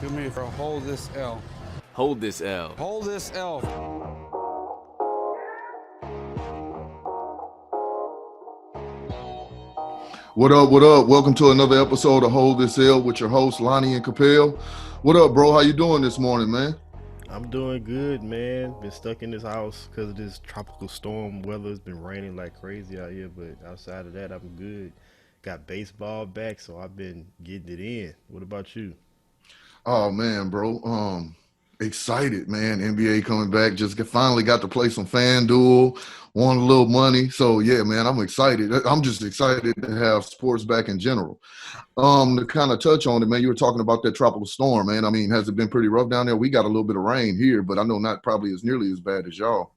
Do me for hold this L. Hold this L. Hold this L. What up? What up? Welcome to another episode of Hold This L with your hosts Lonnie and Cappel. What up, bro? How you doing this morning, man? I'm doing good, man. Been stuck in this house because of this tropical storm weather. It's been raining like crazy out here, but outside of that, I'm good. Got baseball back, so I've been getting it in. What about you? Oh man, bro. Excited, man. NBA coming back. Finally got to play some FanDuel. Won a little money. So yeah, man, I'm excited. I'm just excited to have sports back in general. To kind of touch on it, man, you were talking about that tropical storm, man. I mean, has it been pretty rough down there? We got a little bit of rain here, but I know not probably as nearly as bad as y'all.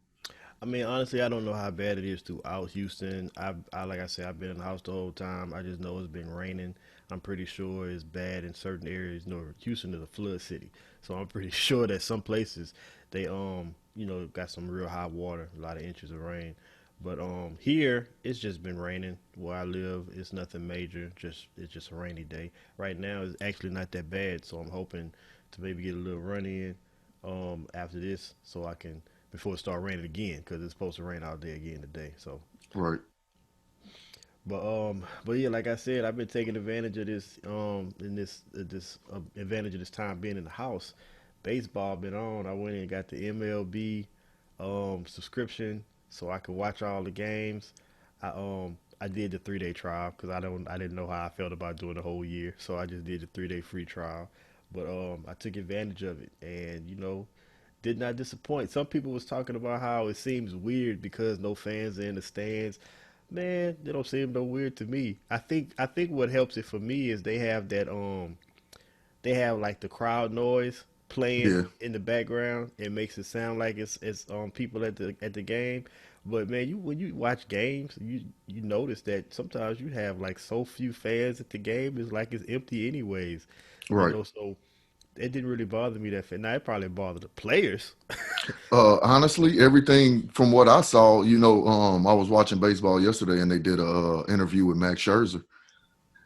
I mean, honestly, I don't know how bad it is throughout Houston. Like I said, I've been in the house the whole time. I just know it's been raining. I'm pretty sure it's bad in certain areas. You know, Houston is a flood city, so I'm pretty sure that some places they got some real high water, a lot of inches of rain. But here it's just been raining where I live. It's nothing major. It's just a rainy day. Right now it's actually not that bad, so I'm hoping to maybe get a little run in after this, so I can before it start raining again because it's supposed to rain all day again today. So, Right. but yeah, like I said, I've been taking advantage of this in this advantage of this time being in the house. Baseball been on. I went and got the MLB subscription so I could watch all the games. I did the 3 day trial because I didn't know how I felt about doing the whole year, so I just did the 3 day free trial. But I took advantage of it, and did not disappoint. Some people was talking about how it seems weird because no fans are in the stands. Man, they don't seem no weird to me. I think what helps it for me is they have like the crowd noise playing Yeah. in the background. It makes it sound like it's people at the game. But man, you when you watch games, you notice that sometimes you have like so few fans at the game. It's like it's empty anyways. Right. So it didn't really bother me that. Now it probably bothered the players. Honestly, everything from what I saw, I was watching baseball yesterday and they did a interview with Max Scherzer.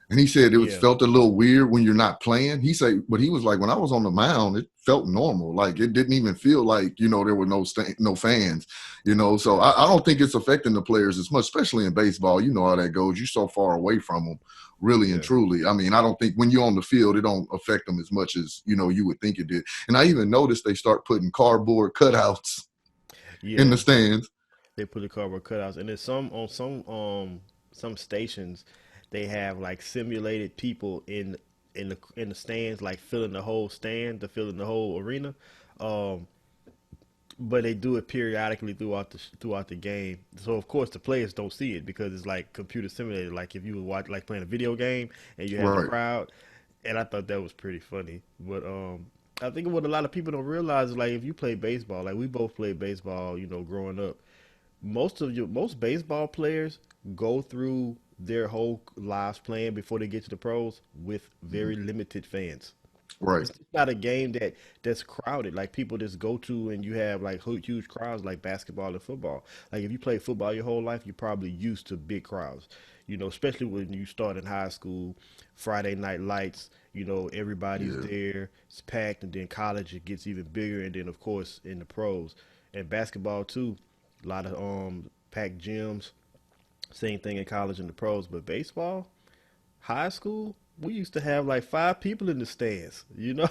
And he said it was Yeah, felt a little weird when you're not playing. He said, but he was like, when I was on the mound, it felt normal. Like it didn't even feel like, there were no fans, So I don't think it's affecting the players as much, especially in baseball. You know how that goes. You're so far away from them, really and yeah, truly. I mean, I don't think when you're on the field, it don't affect them as much as, you would think it did. And I even noticed they start putting cardboard cutouts in yeah. the stands. They put the cardboard cutouts, and then some stations they have like simulated people in the stands, like filling the whole stand, to filling the whole arena. Um, but they do it periodically throughout the game. So of course the players don't see it because it's like computer simulated. Like if you would watch like playing a video game and you have the Right. crowd, and I thought that was pretty funny. But I think what a lot of people don't realize is like if you play baseball, like we both played baseball, growing up. Most baseball players go through their whole lives playing before they get to the pros with Mhm. very limited fans. Right. It's not a game that's crowded like people just go to and you have like huge crowds like basketball and football. Like if you play football your whole life, you're probably used to big crowds. Especially when you start in high school, Friday night lights. Everybody's Yeah. there, it's packed, and then college it gets even bigger, and then of course in the pros and basketball too. A lot of packed gyms. Same thing in college and the pros, but baseball, high school, we used to have like 5 people in the stands, and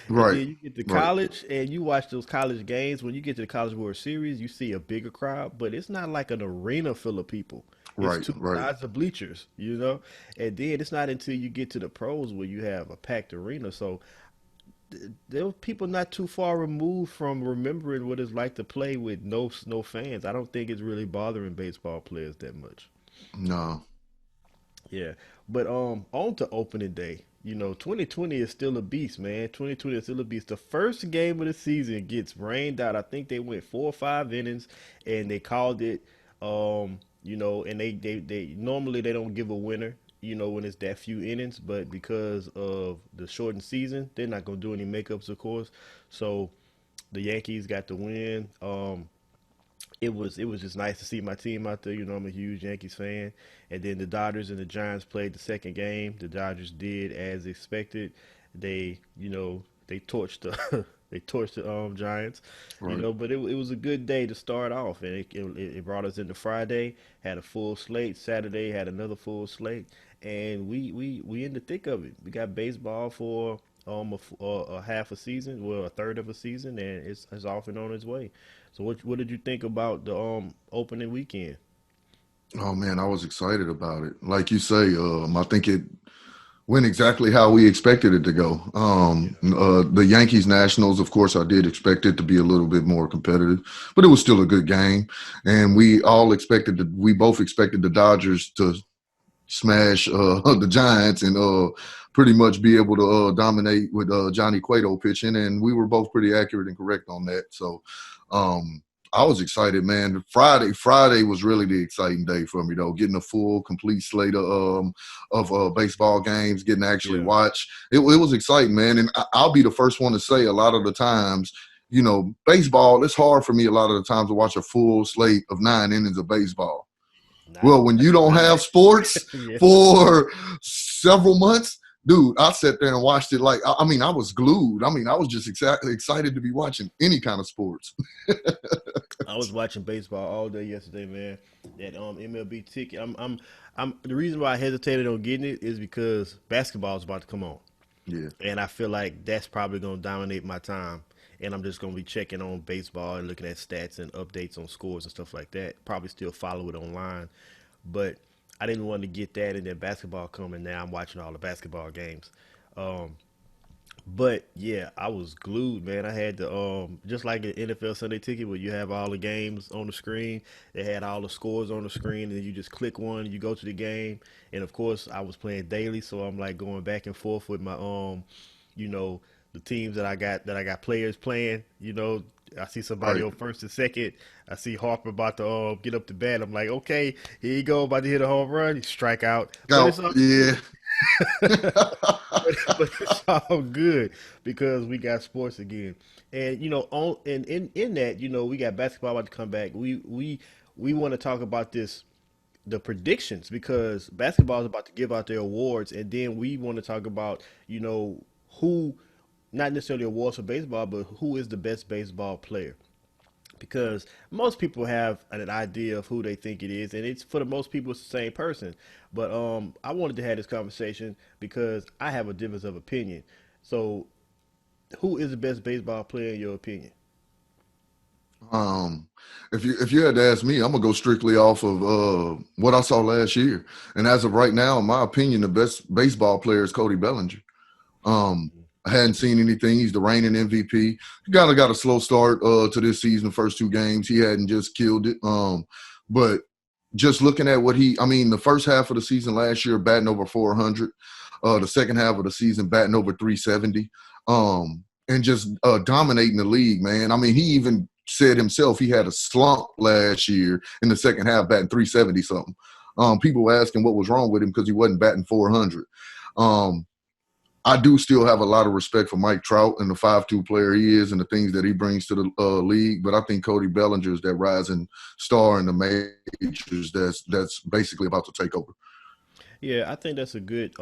Right. then you get to Right. college and you watch those college games. When you get to the College World Series, you see a bigger crowd, but it's not like an arena full of people. It's Right. two Right. sides of bleachers. And then it's not until you get to the pros where you have a packed arena. So there were people not too far removed from remembering what it's like to play with no fans. I don't think it's really bothering baseball players that much. No. Yeah, but on to opening day. 2020 is still a beast, man. 2020 is still a beast. The first game of the season gets rained out. I think they went 4 or 5 innings, and they called it. And they normally they don't give a winner. When it's that few innings, but because of the shortened season, they're not gonna do any makeups, of course. So the Yankees got the win. It was just nice to see my team out there. I'm a huge Yankees fan. And then the Dodgers and the Giants played the second game. The Dodgers did as expected. They they torched the they torched the Giants, Right. But it was a good day to start off, and it brought us into Friday. Had a full slate. Saturday had another full slate, and we in the thick of it. We got baseball for a half a season, well a third of a season, and it's off and on its way. So what did you think about the opening weekend? Oh man, I was excited about it. Like you say, I think it went exactly how we expected it to go. Yeah. The Yankees Nationals, of course, I did expect it to be a little bit more competitive, but it was still a good game. And we both expected the Dodgers to smash the Giants and pretty much be able to dominate with Johnny Cueto pitching. And we were both pretty accurate and correct on that. So um, I was excited, man. Friday was really the exciting day for me, though. Getting a full, complete slate of baseball games, getting to actually Yeah. watch. It was exciting, man. And I'll be the first one to say a lot of the times, baseball, it's hard for me a lot of the times to watch a full slate of 9 innings of baseball. Well, when you don't Nine. have sports Yeah. for several months, dude, I sat there and watched it like, I mean, I was glued. I mean, I was just excited to be watching any kind of sports. I was watching baseball all day yesterday, man. That MLB ticket. I'm. The reason why I hesitated on getting it is because basketball is about to come on, Yeah, and I feel like that's probably going to dominate my time. And I'm just going to be checking on baseball and looking at stats and updates on scores and stuff like that. Probably still follow it online, but I didn't want to get that. And then basketball coming now, I'm watching all the basketball games. Um, but yeah, I was glued, man. I had the just like an NFL Sunday Ticket where you have all the games on the screen. They had all the scores on the screen, and you just click one, you go to the game. And of course, I was playing daily, so I'm like going back and forth with my you know, the teams that I got players playing. I see somebody right. on first and second. I see Harper about to get up to bat. I'm like, okay, here you go, about to hit a home run, strike out. But Now, it's all yeah. but it's all good because we got sports again. And in that, we got basketball about to come back. We want to talk about the predictions because basketball is about to give out their awards, and then we want to talk about who, not necessarily awards for baseball, but who is the best baseball player because most people have an idea of who they think it is, and it's for the most people it's the same person. But I wanted to have this conversation because I have a difference of opinion. So, who is the best baseball player in your opinion? Um, if you had to ask me, I'm gonna go strictly off of what I saw last year. And as of right now, in my opinion, the best baseball player is Cody Bellinger. I hadn't seen anything. He's the reigning MVP. He kind of got a slow start to this season, first 2 games. He hadn't just killed it. But just looking at I mean, the first half of the season last year, batting over 400. The second half of the season, batting over 370. And just dominating the league, man. I mean, he even said himself he had a slump last year in the second half, batting 370 something. People were asking what was wrong with him because he wasn't batting 400. Um, I do still have a lot of respect for Mike Trout and the 5'2" player he is and the things that he brings to the league. But I think Cody Bellinger is that rising star in the majors that's basically about to take over. Yeah, I think that's a good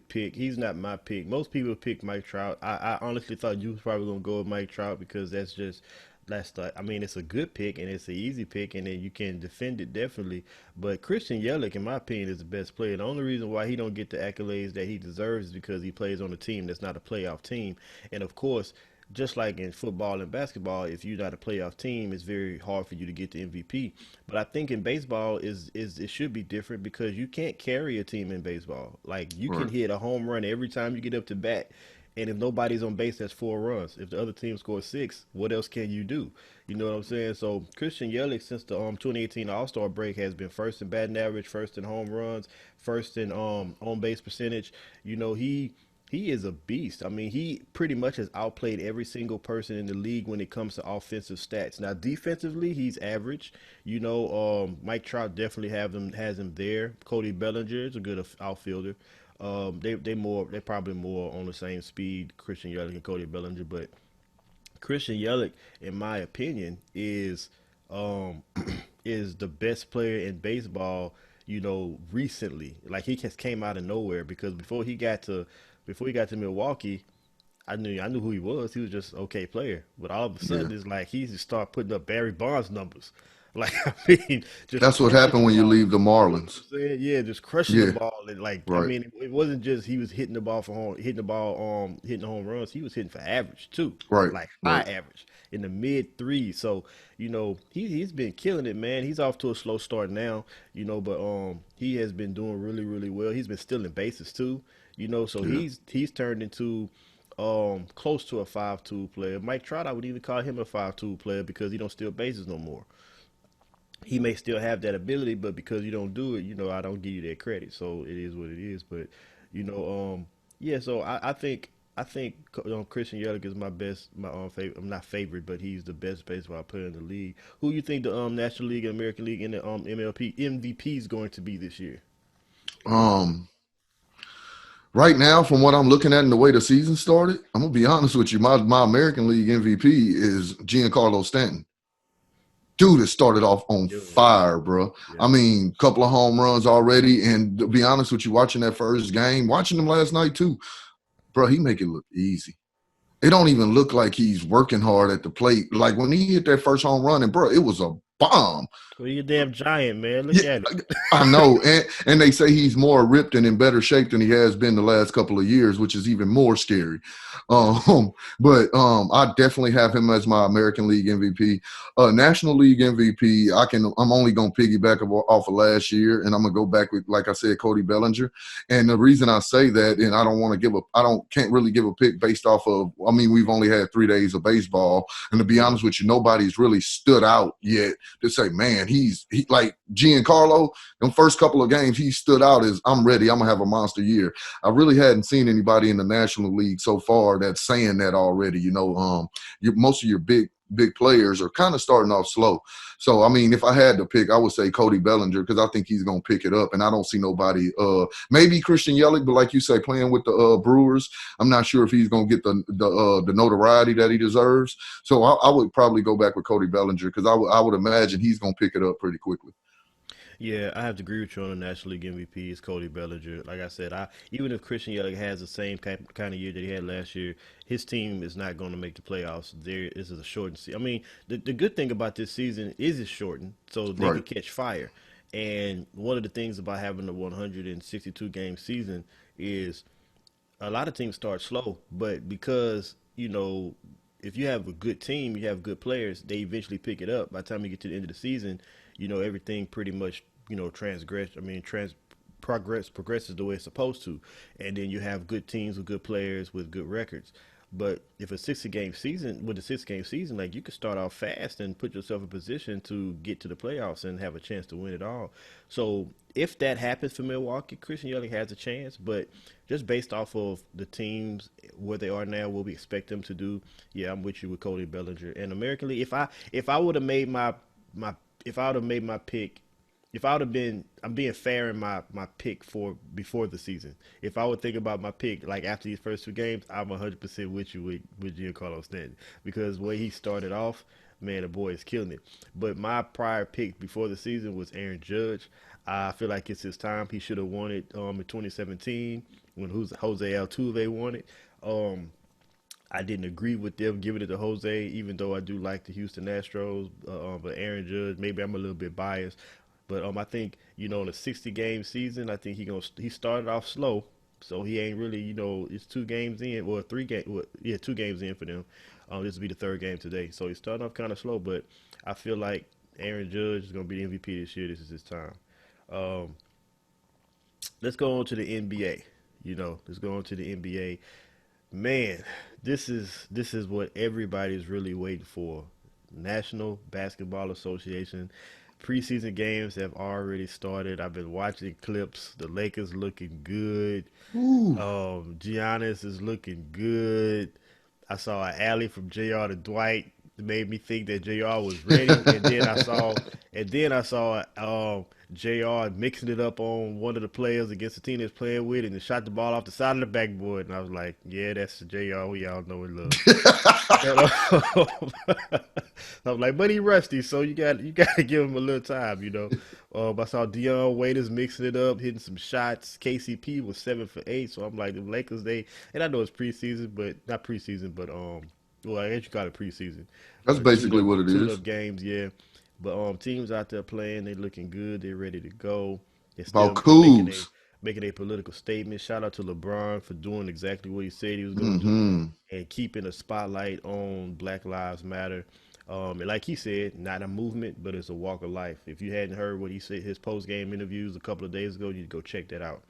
pick. He's not my pick. Most people pick Mike Trout. I honestly thought you was probably gonna go with Mike Trout because I mean it's a good pick and it's an easy pick and then you can defend it definitely. But Christian Yelich, in my opinion, is the best player. The only reason why he don't get the accolades that he deserves is because he plays on a team that's not a playoff team. And of course, just like in football and basketball, if you're not a playoff team, it's very hard for you to get the MVP. But I think in baseball is it should be different because you can't carry a team in baseball. Like you can Right. hit a home run every time you get up to bat, and if nobody's on base, that's 4 runs. If the other team scores six, what else can you do? You know what I'm saying? So Christian Yelich, since the 2018 All Star break, has been first in batting average, first in home runs, first in on base percentage. He is a beast. I mean, he pretty much has outplayed every single person in the league when it comes to offensive stats. Now, defensively, he's average. Mike Trout definitely has him there. Cody Bellinger is a good outfielder. They're probably more on the same speed, Christian Yelich and Cody Bellinger, but Christian Yelich, in my opinion, um is the best player in baseball. Recently, like he just came out of nowhere because before he got to Milwaukee, I knew who he was. He was just an okay player. But all of a Yeah. sudden, it's like he just started putting up Barry Bonds numbers. Like I mean, just That's what crushing happened the when you ball. leave the You know what Marlins. I'm saying? Yeah, just crushing the Yeah. ball. And like I Right. mean, it wasn't just he was hitting the ball for home, hitting the home runs. He was hitting for average too, Right. like high Right. average in the mid threes. So he's been killing it, man. He's off to a slow start now, but he has been doing really really well. He's been stealing bases too, so Yeah. he's turned into close to a 5 tool player. Mike Trout, I would even call him a 5 tool player because he don't steal bases no more. He may still have that ability, but because you don't do it, I don't give you that credit. So it is what it is. But you know, yeah. So I think Christian Yelich is my favorite. I'm not favorite, but he's the best baseball player in the league. Who you think the National League and American League and the MLP MVP is going to be this year? Um, right now, from what I'm looking at and the way the season started, I'm gonna be honest with you. My American League MVP is Giancarlo Stanton. Dude has started off on Yeah, fire, bro. I yeah. mean, couple of home runs already. And to be honest with you, watching that first game, watching him last night too, bro, he make it look easy. It don't even look like he's working hard at the plate. Like when he hit that first home run, and bro, it was a bomb. Well, you're a damn giant, man. Look Yeah, at it. I know, and they say he's more ripped and in better shape than he has been the last couple of years, which is even more scary. But I definitely have him as my American League MVP. National League MVP, I'm only gonna piggyback off of last year, and I'm gonna go back with, like I said, Cody Bellinger. And the reason I say that, and can't really give a pick based off of. I mean, we've only had 3 days of baseball, and to be Yeah. honest with you, nobody's really stood out yet to say, man, he like Giancarlo. In the first couple of games, he stood out as I'm ready. I'm gonna have a monster year. I really hadn't seen anybody in the National League so far that's saying that already. Most of your big players are kind of starting off slow. So I mean, if I had to pick, I would say Cody Bellinger because I think he's gonna pick it up, and I don't see nobody. Maybe Christian Yelich, but like you say, playing with the Brewers, I'm not sure if he's gonna get the notoriety that he deserves. So I would probably go back with Cody Bellinger because I would imagine he's gonna pick it up pretty quickly. Yeah, I have to agree with you on the National League MVP is Cody Bellinger. Like I said, even if Christian Yelich has the same kind of year that he had last year, his team is not going to make the playoffs. This is a shortened season. I mean, the good thing about this season is it's shortened, so they Right. could catch fire. And one of the things about having a 162 game season is a lot of teams start slow, but because if you have a good team, you have good players, they eventually pick it up. By the time you get to the end of the season, everything pretty much transgress. I mean, progresses the way it's supposed to, and then you have good teams with good players with good records. But if a 60 game season, with a 6 game season, like you could start off fast and put yourself in position to get to the playoffs and have a chance to win it all. So if that happens for Milwaukee, Christian Yelich has a chance. But just based off of the teams where they are now, what we expect them to do, yeah, I'm with you with Cody Bellinger. And American League, if I would have made my if I would have made my pick, if I would have been, I'm being fair in my pick for before the season. If I would think about my pick like after these first 2 games, I'm 100% with you with Giancarlo Stanton because the way he started off, man, the boy is killing it. But my prior pick before the season was Aaron Judge. I feel like it's his time. He should have won it in 2017 when Jose Altuve won it. I didn't agree with them giving it to Jose, even though I do like the Houston Astros. But Aaron Judge, maybe I'm a little bit biased, but I think in a 60 game season, I think he started off slow, so he ain't really it's 2 games in, or 3 game, well, yeah, 2 games in for them. This will be the third game today, so he started off kind of slow, but I feel like Aaron Judge is going to be the MVP this year. This is his time. Um, let's go on to the NBA. Let's go on to the NBA. Man, this is what everybody's really waiting for. National Basketball Association preseason games have already started. I've been watching clips. The Lakers looking good. Ooh. Giannis is looking good. I saw an alley from JR to Dwight. made me think that JR was ready, and then I saw JR mixing it up on one of the players against the team that's playing with, and then shot the ball off the side of the backboard, and I was like, yeah, that's the JR we all know and love. And, I'm like, but he rusty, so you got to give him a little time, you know. I saw Dion Waiters mixing it up, hitting some shots. KCP was 7 for 8, so I'm like, the Lakers, and I know it's preseason, but not preseason, but well, I guess you call it preseason. That's basically what it Tune is. up games, yeah. But teams out there playing, they looking good, they ready to go. They're About still Kuz. making a political statement. Shout out to LeBron for doing exactly what he said he was going to do Hmm. and keeping a spotlight on Black Lives Matter. And like he said, not a movement, but it's a walk of life. If you hadn't heard what he said, his post game interviews a couple of days ago, you need to go check that out.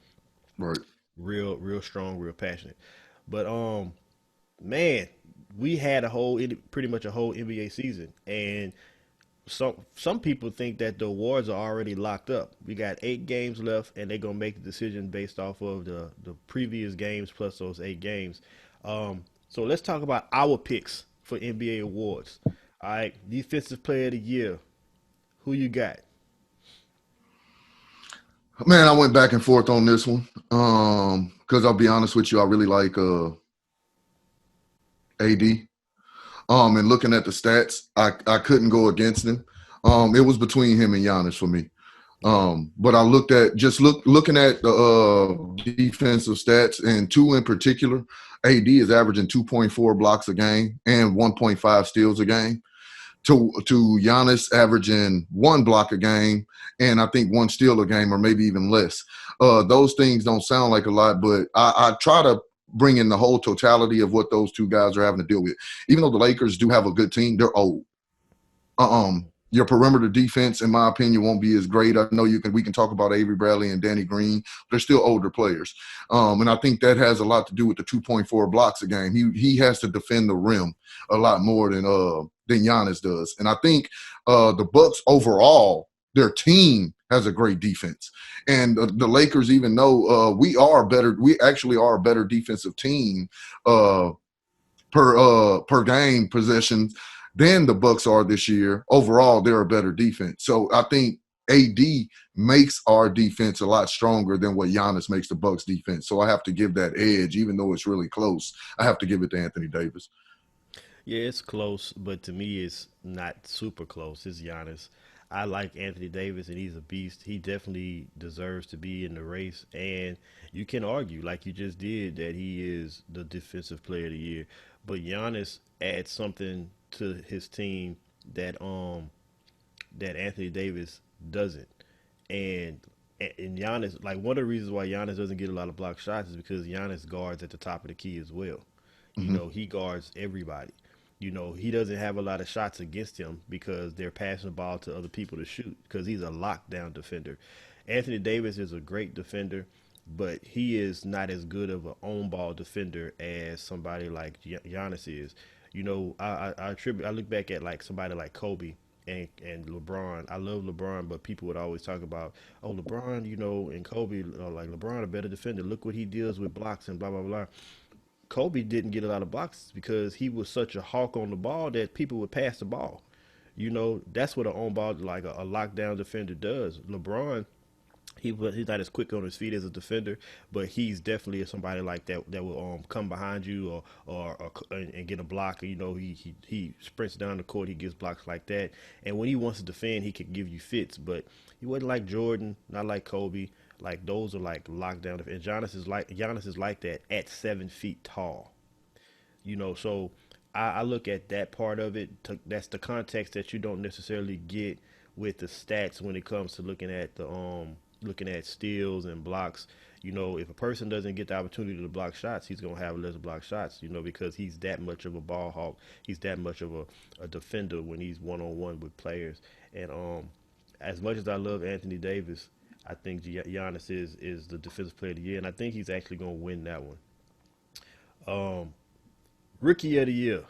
Right. Real strong, real passionate. But man, we had pretty much a whole NBA season, and some people think that the awards are already locked up. We got 8 games left, and they're gonna make the decision based off of the previous games plus those 8 games. So let's talk about our picks for NBA awards. All right, Defensive Player of the Year. Who you got? Man, I went back and forth on this one. Because I'll be honest with you, I really like AD. And looking at the stats, I couldn't go against him. It was between him and Giannis for me. Yeah, But I looked at looking at the defensive stats, and two in particular. AD is averaging 2.4 blocks a game and 1.5 steals a game. To Giannis averaging 1 block a game and I think 1 steal a game, or maybe even less. Those things don't sound like a lot, but I try to bring in the whole totality of what those two guys are having to deal with. Even though the Lakers do have a good team, they're old. Your perimeter defense, in my opinion, won't be as great. I know we can talk about Avery Bradley and Danny Green. They're still older players. And I think that has a lot to do with the 2.4 blocks a game. He has to defend the rim a lot more than Giannis does. And I think the Bucks overall, their team has a great defense. And the Lakers, even though we actually are a better defensive team per game possession than the Bucks are this year. Overall, they're a better defense. So I think AD makes our defense a lot stronger than what Giannis makes the Bucks defense. So I have to give that edge, even though it's really close. I have to give it to Anthony Davis. yeah, it's close, but to me, it's not super close. It's Giannis. I like Anthony Davis, and he's a beast. He definitely deserves to be in the race, and you can argue, like you just did, that he is the Defensive Player of the Year. But Giannis adds something to his team that that Anthony Davis doesn't. And and Giannis, like one of the reasons why Giannis doesn't get a lot of block shots is because Giannis guards at the top of the key as well. You Mm-hmm. know, he guards everybody. You know, he doesn't have a lot of shots against him because they're passing the ball to other people to shoot because he's a lockdown defender. Anthony Davis is a great defender, but he is not as good of an on ball defender as somebody like Giannis is. You know, I look back at like somebody like Kobe and LeBron. I love LeBron, but people would always talk about, oh, LeBron, you know, and Kobe, like LeBron a better defender. Look what he deals with blocks and blah blah blah. Kobe didn't get a lot of blocks because he was such a hawk on the ball that people would pass the ball. You know, that's what an on ball, like a lockdown defender does. LeBron, he's not as quick on his feet as a defender, but he's definitely somebody like that that will come behind you or and get a block. You know, he sprints down the court, he gives blocks like that, and when he wants to defend, he can give you fits. But he wasn't like Jordan, not like Kobe. Like those are like lockdown. And Giannis is like that at 7 feet tall. You know, so I look at that part of it. That's the context that you don't necessarily get with the stats when it comes to looking at steals and blocks. You know, if a person doesn't get the opportunity to block shots, he's gonna have less block shots. You know, because he's that much of a ball hawk. He's that much of a defender when he's 1-on-1 with players. And as much as I love Anthony Davis, I think Giannis is the defensive player of the year, and I think he's actually gonna win that one. Um, Rookie of the year.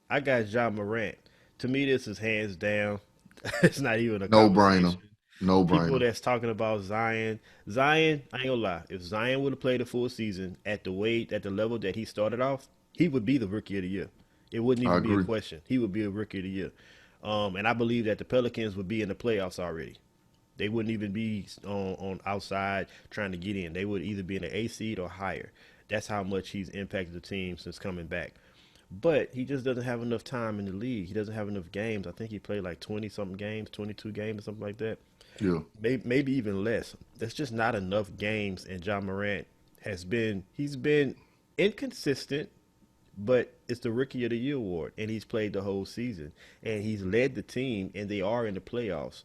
I got John Morant. To me, this is hands down. It's not even a No brainer. conversation. No People brainer. that's talking about Zion, I ain't gonna lie. If Zion would have played a full season at the level that he started off, he would be the rookie of the year. It wouldn't I even be a agree. question. He would be a rookie of the year. And I believe that the Pelicans would be in the playoffs already. They wouldn't even be on outside trying to get in. They would either be in the A seed or higher. That's how much he's impacted the team since coming back. But he just doesn't have enough time in the league. He doesn't have enough games. I think he played like 20 something games, 22 games, or something like that. Yeah. Maybe even less. There's just not enough games. And John Morant he's been inconsistent, but it's the Rookie of the Year award, and he's played the whole season, and he's led the team, and they are in the playoffs.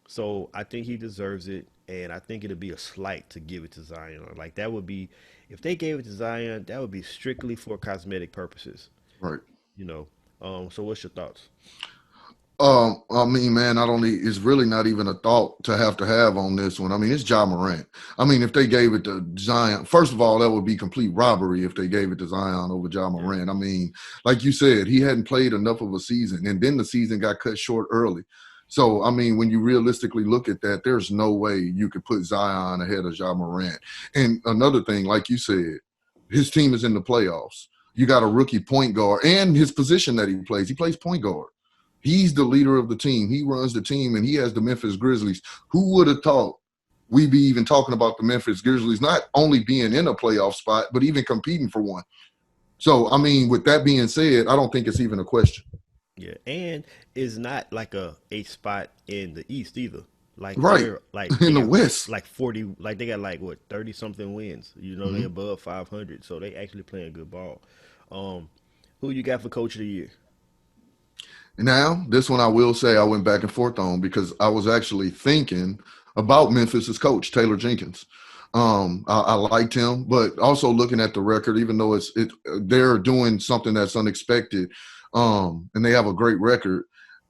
So I think he deserves it, and I think it'd be a slight to give it to Zion. Like that would be, if they gave it to Zion, that would be strictly for cosmetic purposes, Right. you know. So what's your thoughts? I mean, man, I don't need, it's really not even a thought to have on this one. I mean, it's Ja Morant. I mean, if they gave it to Zion, first of all, that would be complete robbery if they gave it to Zion over Ja Yeah, Morant. I mean, like you said, he hadn't played enough of a season, and then the season got cut short early. So, I mean, when you realistically look at that, there's no way you could put Zion ahead of Ja Morant. And another thing, like you said, his team is in the playoffs. You got a rookie point guard and his position that he plays point guard. He's the leader of the team. He runs the team, and he has the Memphis Grizzlies. Who would have thought we'd be even talking about the Memphis Grizzlies not only being in a playoff spot, but even competing for one? So, I mean, with that being said, I don't think it's even a question. yeah, and it's not like a spot in the East either. Like Right. they're like they In the got West. like 40, like they got like what 30 something wins. You know, they Mhm. above 500, so they actually playing good ball. Um, who you got for Coach of the Year? Now, this one I will say I went back and forth on because I was actually thinking about Memphis's coach, Taylor Jenkins. I liked him, but also looking at the record, even though they're doing something that's unexpected, and they have a great record.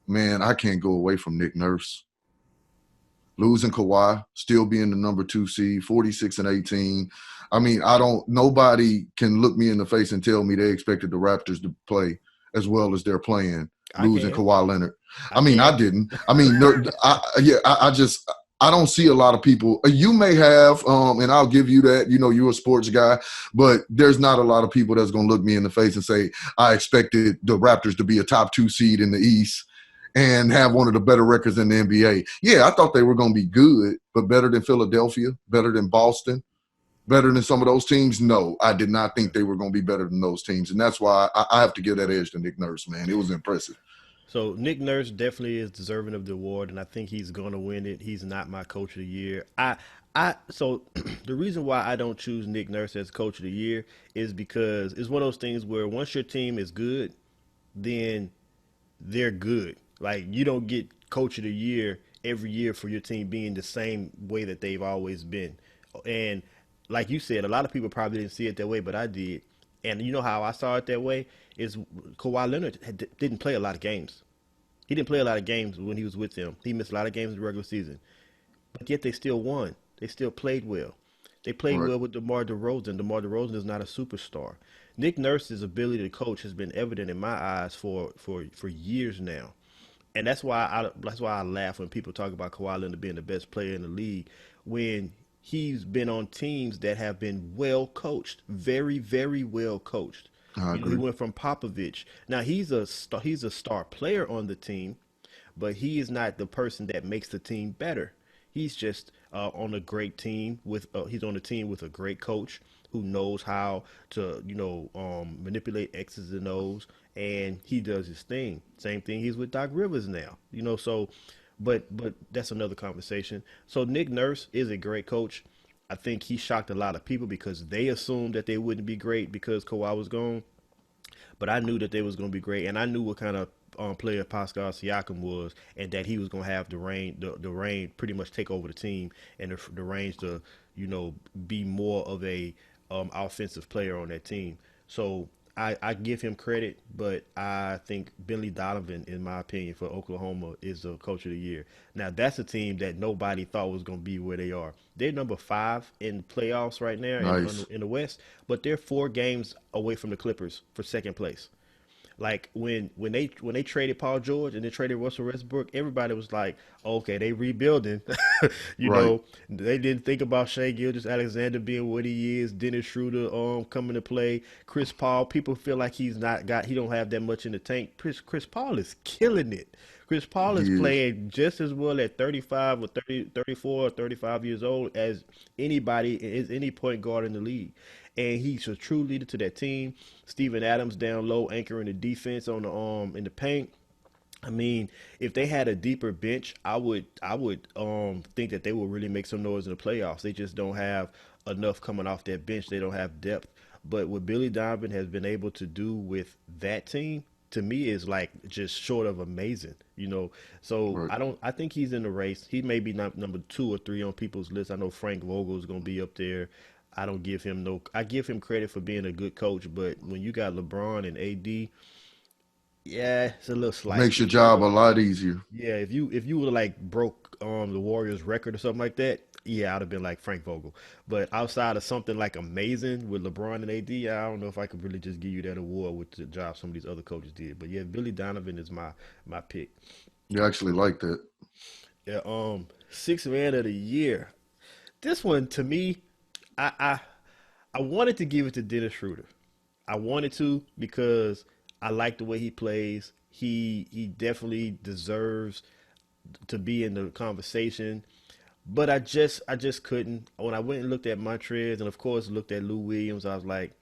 Man, I can't go away from Nick Nurse losing Kawhi, still being the number 2 seed, 46 and 18. I mean, nobody can look me in the face and tell me they expected the Raptors to play as well as they're playing, I losing can, Kawhi Leonard. I I mean, can. I didn't. I mean, I don't see a lot of people. You may have, and I'll give you that. You know, you're a sports guy, but there's not a lot of people that's going to look me in the face and say, I expected the Raptors to be a top 2 seed in the East and have one of the better records in the NBA. Yeah, I thought they were going to be good, but better than Philadelphia, better than Boston, better than some of those teams. No, I did not think they were going to be better than those teams. And that's why I have to give that edge to Nick Nurse, man. It was impressive. So Nick Nurse definitely is deserving of the award, and I think he's gonna win it. He's not my Coach of the Year. So the reason why I don't choose Nick Nurse as Coach of the Year is because it's one of those things where once your team is good, then they're good. Like you don't get Coach of the Year every year for your team being the same way that they've always been. And like you said, a lot of people probably didn't see it that way, but I did. And you know how I saw it that way is Kawhi Leonard didn't play a lot of games. He didn't play a lot of games when he was with them. He missed a lot of games in the regular season, but yet they still won. They still played well. They played Right. well with DeMar DeRozan. DeMar DeRozan is not a superstar. Nick Nurse's ability to coach has been evident in my eyes for years now, and that's why I laugh when people talk about Kawhi Leonard being the best player in the league when he's been on teams that have been well coached, very very well coached. I You know, he agree. went from Popovich. Now he's a star player on the team, but he is not the person that makes the team better. He's just on a great team with he's on a team with a great coach who knows how to manipulate X's and O's, and he does his thing. Same thing he's with Doc Rivers now. So but that's another conversation. So Nick Nurse is a great coach. I think he shocked a lot of people because they assumed that they wouldn't be great because Kawhi was gone. But I knew that they was going to be great, and I knew what kind of player Pascal Siakam was, and that he was going to have the rain pretty much take over the team, and the range to be more of a offensive player on that team. So I give him credit, but I think Billy Donovan, in my opinion, for Oklahoma is the coach of the year. Now that's a team that nobody thought was going to be where they are. They're number 5 in the playoffs right now Nice. in the West, but they're 4 games away from the Clippers for second place. Like when they traded Paul George and they traded Russell Westbrook, everybody was like, okay, they rebuilding. You Right. know, they didn't think about Shea Gilgeous-Alexander being what he is, Dennis Schroeder coming to play, Chris Paul. People feel like he don't have that much in the tank. Chris Paul is killing it. Chris Paul is He is. playing just as well at 35 or 30, 34 or 35 years old as anybody is any point guard in the league. And he's a true leader to that team. Steven Adams down low, anchoring the defense on the in the paint. I mean, if they had a deeper bench, I would think that they would really make some noise in the playoffs. They just don't have enough coming off that bench. They don't have depth. But what Billy Donovan has been able to do with that team, to me, is like just short of amazing. So Right. I think he's in the race. He may be not number 2 or 3 on people's list. I know Frank Vogel is going to be up there. I give him credit for being a good coach, but when you got LeBron and AD, yeah, it's a little slight. Makes your job a lot easier. Yeah, if you would have like broke the Warriors record or something like that, yeah, I'd have been like Frank Vogel. But outside of something like amazing with LeBron and AD, I don't know if I could really just give you that award with the job some of these other coaches did. But yeah, Billy Donovan is my pick. You actually like that. Yeah, sixth man of the year. This one to me, I I I wanted to give it to Dennis Schroeder. I wanted to because I like the way he plays. He definitely deserves to be in the conversation. But I just couldn't. When I went and looked at Montrez and of course looked at Lou Williams, I was like,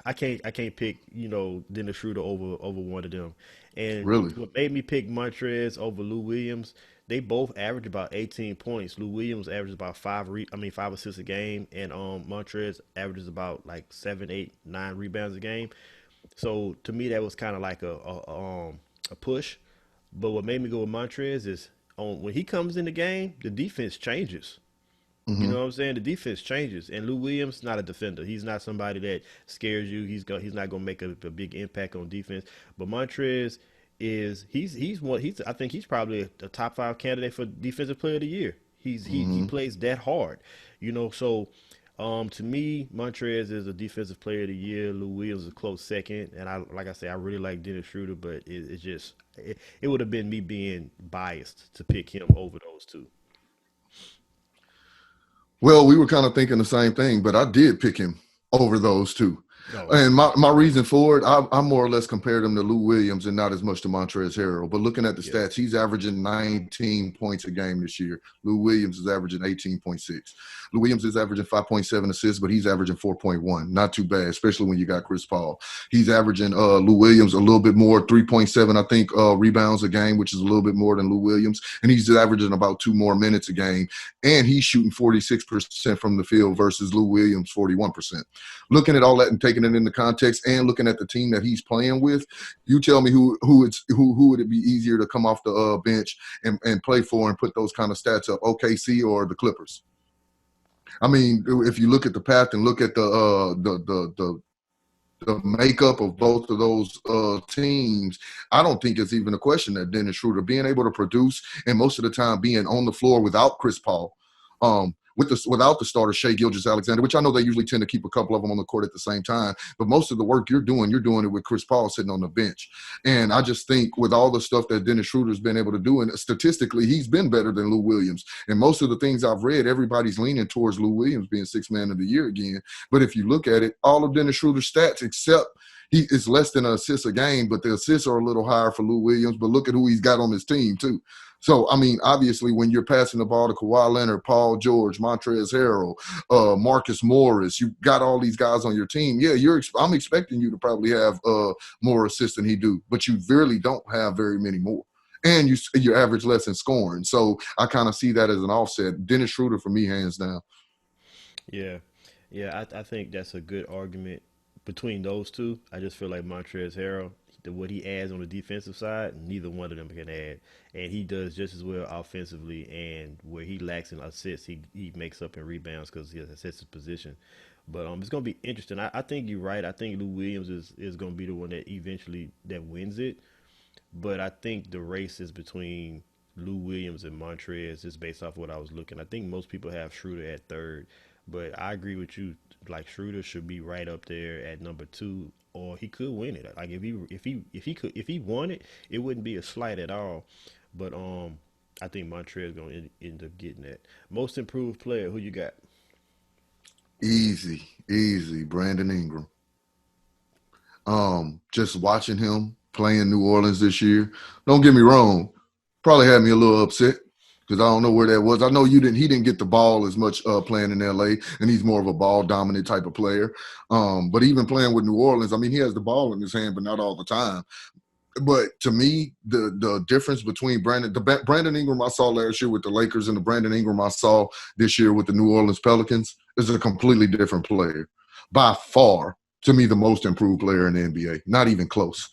I can't pick Dennis Schroeder over one of them. And Really. what made me pick Montrez over Lou Williams, they both average about 18 points. Lou Williams averages about 5 assists a game, and Montrez averages about like 7, 8, 9 rebounds a game. So to me, that was kind of like a push. But what made me go with Montrez is when he comes in the game, the defense changes. You Hmm. know what I'm saying? The defense changes, and Lou Williams not a defender. He's not somebody that scares you. He's not gonna make a big impact on defense. But Montrez he's I think he's probably a top 5 candidate for defensive player of the year. He Hmm. plays that hard, so to me, Montrez is a defensive player of the year. Lou Williams is a close second, and like I say, I really like Dennis Schroeder, but it would have been me being biased to pick him over those two. Well, we were kind of thinking the same thing, but I did pick him over those two. Oh, And okay. my reason for it, I more or less compared him to Lou Williams and not as much to Montrezl Harrell. But looking at the Yeah. stats, he's averaging 19 points a game this year. Lou Williams is averaging 18.6. Lou Williams is averaging 5.7 assists, but he's averaging 4.1. Not too bad, especially when you got Chris Paul. He's averaging Lou Williams a little bit more, 3.7, I think, rebounds a game, which is a little bit more than Lou Williams. And he's averaging about 2 more minutes a game. And he's shooting 46% from the field versus Lou Williams, 41%. Looking at all that and taking it into context and looking at the team that he's playing with, you tell me who would it be easier to come off the bench and play for and put those kind of stats up, OKC or the Clippers? I mean, if you look at the path and look at the makeup of both of those teams, I don't think it's even a question that Dennis Schroeder being able to produce and most of the time being on the floor without Chris Paul, without the starter Shea Gilgeous-Alexander, which I know they usually tend to keep a couple of them on the court at the same time. But most of the work you're doing it with Chris Paul sitting on the bench. And I just think with all the stuff that Dennis Schroeder's been able to do, and statistically, he's been better than Lou Williams. And most of the things I've read, everybody's leaning towards Lou Williams being sixth man of the year again. But if you look at it, all of Dennis Schroeder's stats, except he is less than an assist a game, but the assists are a little higher for Lou Williams. But look at who he's got on his team, too. So, I mean, obviously, when you're passing the ball to Kawhi Leonard, Paul George, Montrezl Harrell, Marcus Morris, you got all these guys on your team. Yeah, I'm expecting you to probably have more assists than he do, but you really don't have very many more. And you average less in scoring. So I kind of see that as an offset. Dennis Schroeder, for me, hands down. Yeah, yeah, I think that's a good argument between those two. I just feel like Montrezl Harrell, what he adds on the defensive side, neither one of them can add, and he does just as well offensively. And where he lacks in assists, he makes up in rebounds because he has his position. But it's gonna be interesting. I think you're right. I think Lou Williams is gonna be the one that eventually that wins it. But I think the race is between Lou Williams and Montrez just based off what I was looking. I think most people have Schroeder at third, but I agree with you. Like Schroeder should be right up there at number 2 or he could win it. Like if he won it, it wouldn't be a slight at all. But I think Montreal's gonna end up getting that most improved player. Who you got? Easy. Brandon Ingram. Just watching him play in New Orleans this year. Don't get me wrong, probably had me a little upset because I don't know where that was. I know he didn't get the ball as much playing in LA, and he's more of a ball dominant type of player. But even playing with New Orleans, I mean, he has the ball in his hand, but not all the time. But to me, the difference between Brandon Ingram I saw last year with the Lakers and the Brandon Ingram I saw this year with the New Orleans Pelicans is a completely different player. By far, to me, the most improved player in the NBA. Not even close.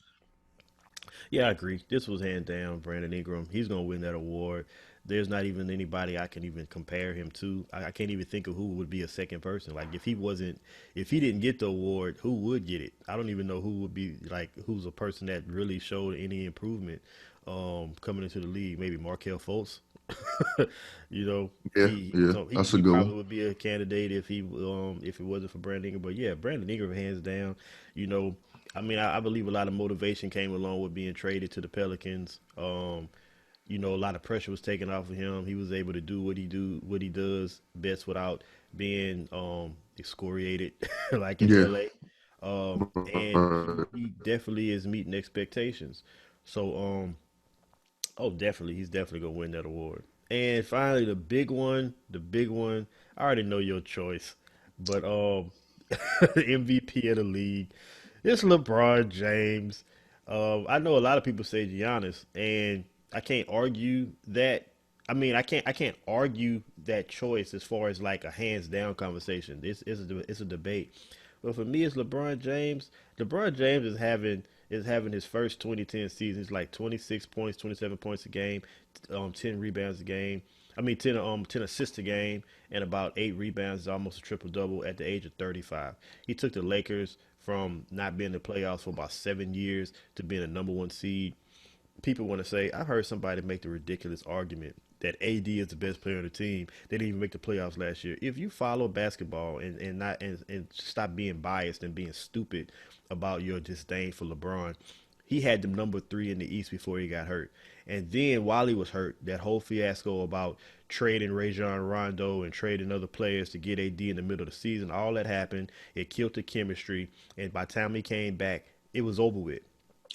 Yeah, I agree. This was hand down Brandon Ingram. He's gonna win that award. There's not even anybody I can even compare him to. I can't even think of who would be a second person. Like if he didn't get the award, who would get it? I don't even know who would be like who's a person that really showed any improvement coming into the league. Maybe Markel Fultz. you know, Yeah, so that's a he good probably one. would be a candidate if it wasn't for Brandon Ingram. But yeah, Brandon Ingram hands down. You know, I mean, I believe a lot of motivation came along with being traded to the Pelicans. You know, a lot of pressure was taken off of him. He was able to do what he does best without being excoriated like in Yeah. LA. And he definitely is meeting expectations. So oh, definitely. He's definitely gonna win that award. And finally, the big one. I already know your choice, but MVP of the league. It's LeBron James. I know a lot of people say Giannis, and I can't argue that. I mean, I can't argue that choice as far as like a hands down conversation. It's a debate. But for me, it's LeBron James. LeBron James is having his first 2010 season. It's like 26 points, 27 points a game, 10 rebounds a game. I mean, 10 assists a game, and about 8 rebounds, almost a triple double at the age of 35. He took the Lakers from not being in the playoffs for about 7 years to being a number one seed. People want to say, I heard somebody make the ridiculous argument that AD is the best player on the team. They didn't even make the playoffs last year. If you follow basketball and stop being biased and being stupid about your disdain for LeBron, he had them number three in the East before he got hurt. And then while he was hurt, that whole fiasco about trading Rajon Rondo and trading other players to get AD in the middle of the season, all that happened. It killed the chemistry. And by the time he came back, it was over with.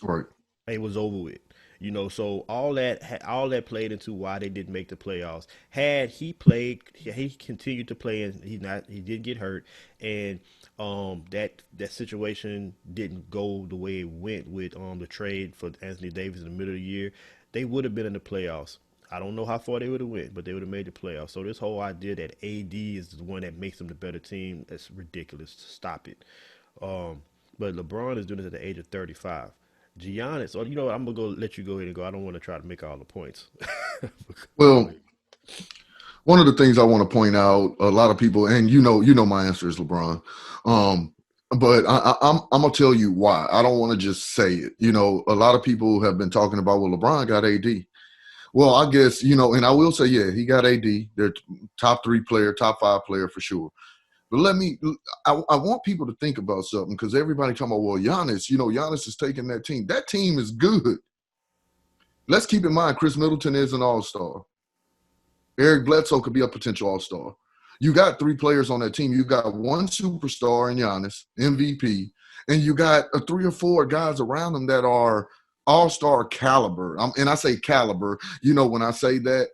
Right. It was over with. You know, so all that played into why they didn't make the playoffs. Had he played, he continued to play, and he did get hurt, and that situation didn't go the way it went with the trade for Anthony Davis in the middle of the year. They would have been in the playoffs. I don't know how far they would have went, but they would have made the playoffs. So this whole idea that AD is the one that makes them the better team, that's ridiculous. Stop it. But LeBron is doing it at the age of 35. Giannis, or you know what, I'm gonna go let you go ahead and go. I don't want to try to make all the points. Go Well, ahead. one of the things I want to point out, a lot of people, and you know, my answer is LeBron. Um, but I'm gonna tell you why. I don't want to just say it. You know, a lot of people have been talking about, well, LeBron got AD. Well, I guess, you know, and I will say, yeah, he got AD. They're top three player, top five player for sure. But I want people to think about something because everybody talking about, well, Giannis, you know, Giannis is taking that team. That team is good. Let's keep in mind, Chris Middleton is an all-star. Eric Bledsoe could be a potential all-star. You got three players on that team. You got one superstar in Giannis, MVP, and you got three or four guys around them that are all-star caliber. And I say caliber, you know, when I say that,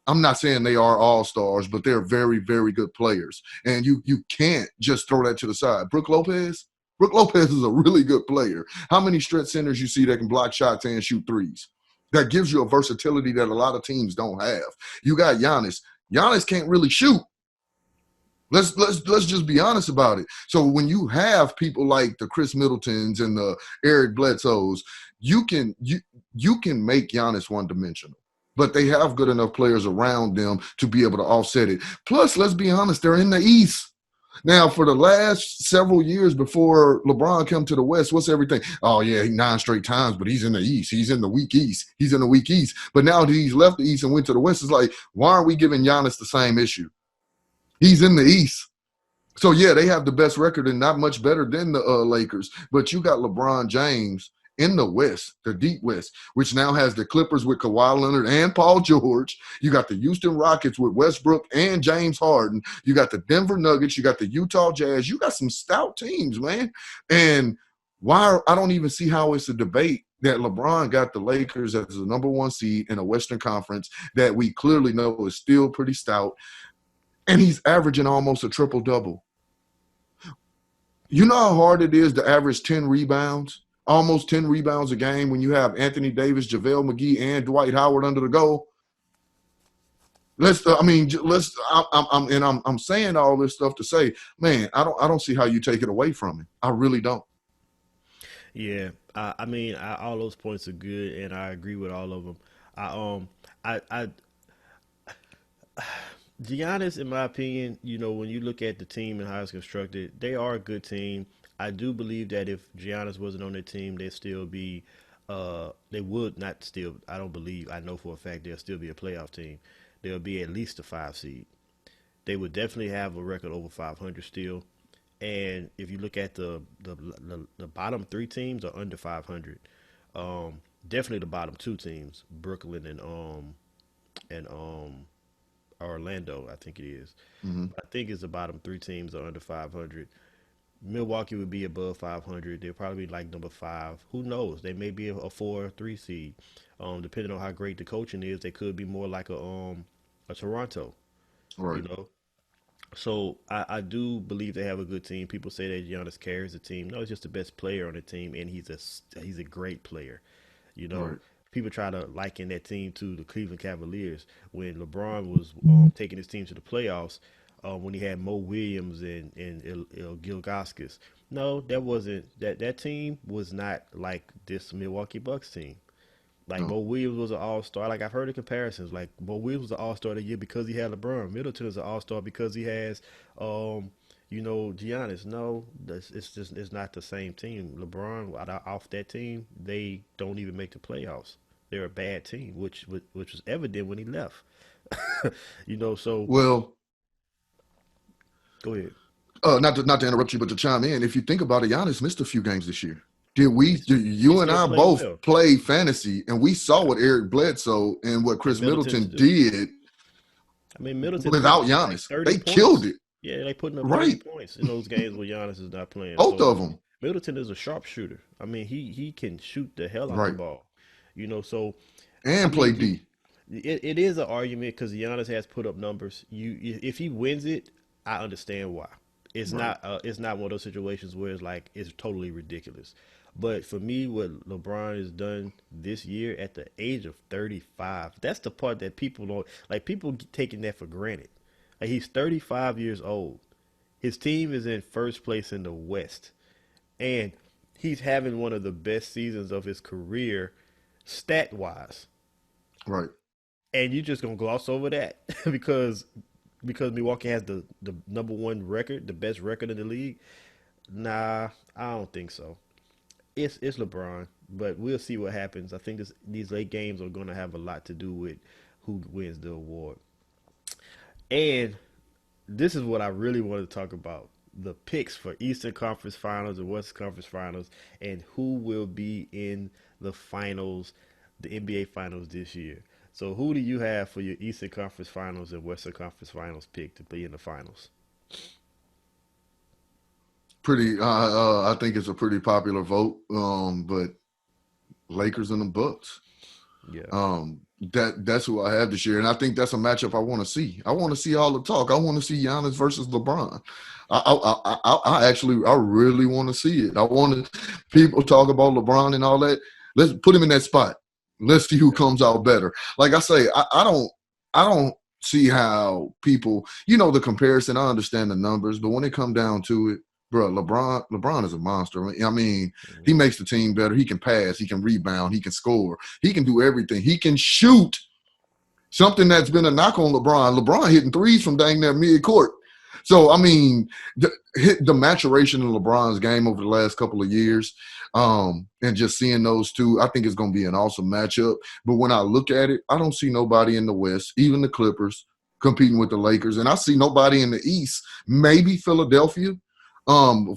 I'm not saying they are all-stars, but they're very, very good players. And you can't just throw that to the side. Brook Lopez is a really good player. How many stretch centers you see that can block shots and shoot threes? That gives you a versatility that a lot of teams don't have. You got Giannis. Giannis can't really shoot. Let's just be honest about it. So when you have people like the Chris Middletons and the Eric Bledsoes, you can make Giannis one dimensional. But they have good enough players around them to be able to offset it. Plus, let's be honest, they're in the East. Now, for the last several years before LeBron came to the West, what's everything? Oh, yeah, 9 straight times, but he's in the East. He's in the weak East. He's in the weak East. But now that he's left the East and went to the West, it's like, why aren't we giving Giannis the same issue? He's in the East. So, yeah, they have the best record and not much better than the Lakers. But you got LeBron James in the West, the deep West, which now has the Clippers with Kawhi Leonard and Paul George. You got the Houston Rockets with Westbrook and James Harden. You got the Denver Nuggets. You got the Utah Jazz. You got some stout teams, man. And I don't even see how it's a debate that LeBron got the Lakers as the number one seed in a Western Conference that we clearly know is still pretty stout. And he's averaging almost a triple-double. You know how hard it is to average 10 rebounds, almost 10 rebounds a game when you have Anthony Davis, JaVale McGee, and Dwight Howard under the goal? I'm saying all this stuff to say, man, I don't see how you take it away from him. I really don't. Yeah, all those points are good, and I agree with all of them. Giannis, in my opinion, when you look at the team and how it's constructed, they are a good team. I do believe that if Giannis wasn't on their team, they'd still be, they would not still, I don't believe, I know for a fact they'll still be a playoff team. They'll be at least a 5 seed. They would definitely have a record over 500 still. And if you look at the bottom 3 teams are under 500. Definitely the bottom 2 teams, Brooklyn and Orlando, I think it is. Mm-hmm. I think it's the bottom 3 teams are under 500. Milwaukee would be above 500. They'll probably be like number 5. Who knows? They may be a 4 or 3 seed. Depending on how great the coaching is, they could be more like a Toronto. Right. So I do believe they have a good team. People say that Giannis carries the team. No, he's just the best player on the team, and he's a great player. Right. People try to liken that team to the Cleveland Cavaliers when LeBron was taking his team to the playoffs when he had Mo Williams and Gilgaskis. No, that wasn't that team was not like this Milwaukee Bucks team. Like Mo Williams was an all-star. Like I've heard of comparisons. Like Mo Williams was an all-star of the year because he had LeBron. Middleton is an all-star because he has, Giannis. No, it's not the same team. LeBron off that team, they don't even make the playoffs. They're a bad team, which was evident when he left. So well, go ahead. Not to interrupt you, but to chime in. If you think about it, Giannis missed a few games this year. You and I both play fantasy, and we saw what Eric Bledsoe and what Chris Middleton did. I mean, Middleton without Giannis, like they killed it. Yeah, they putting up 30 points in those games where Giannis is not playing. Both of them. Middleton is a sharpshooter. I mean, he can shoot the hell out the ball. Play D. It is an argument because Giannis has put up numbers. If he wins it, I understand why. It's not one of those situations where it's totally ridiculous. But for me, what LeBron has done this year at the age of 35, that's the part that people don't like. People taking that for granted. Like he's 35 years old. His team is in first place in the West, and he's having one of the best seasons of his career, stat wise. Right. And you're just gonna gloss over that because Milwaukee has the number 1 record, the best record in the league. Nah, I don't think so. It's LeBron, but we'll see what happens. I think these late games are going to have a lot to do with who wins the award. And this is what I really wanted to talk about, the picks for Eastern Conference Finals and Western Conference Finals and who will be in the finals, the NBA Finals this year. So who do you have for your Eastern Conference Finals and Western Conference Finals pick to be in the finals? I think it's a pretty popular vote, but Lakers and the Bucks. Yeah. That's who I have this year, and I think that's a matchup I want to see. I want to see all the talk. I want to see Giannis versus LeBron. I really want to see it. I want people talk about LeBron and all that. Let's put him in that spot. Let's see who comes out better. Like I say, I don't see how people, the comparison. I understand the numbers, but when it come down to it, bro, LeBron is a monster. I mean, he makes the team better. He can pass. He can rebound. He can score. He can do everything. He can shoot. Something that's been a knock on LeBron. LeBron hitting threes from dang near mid-court. So, I mean, the maturation in LeBron's game over the last couple of years and just seeing those two, I think it's going to be an awesome matchup. But when I look at it, I don't see nobody in the West, even the Clippers, competing with the Lakers. And I see nobody in the East, maybe Philadelphia.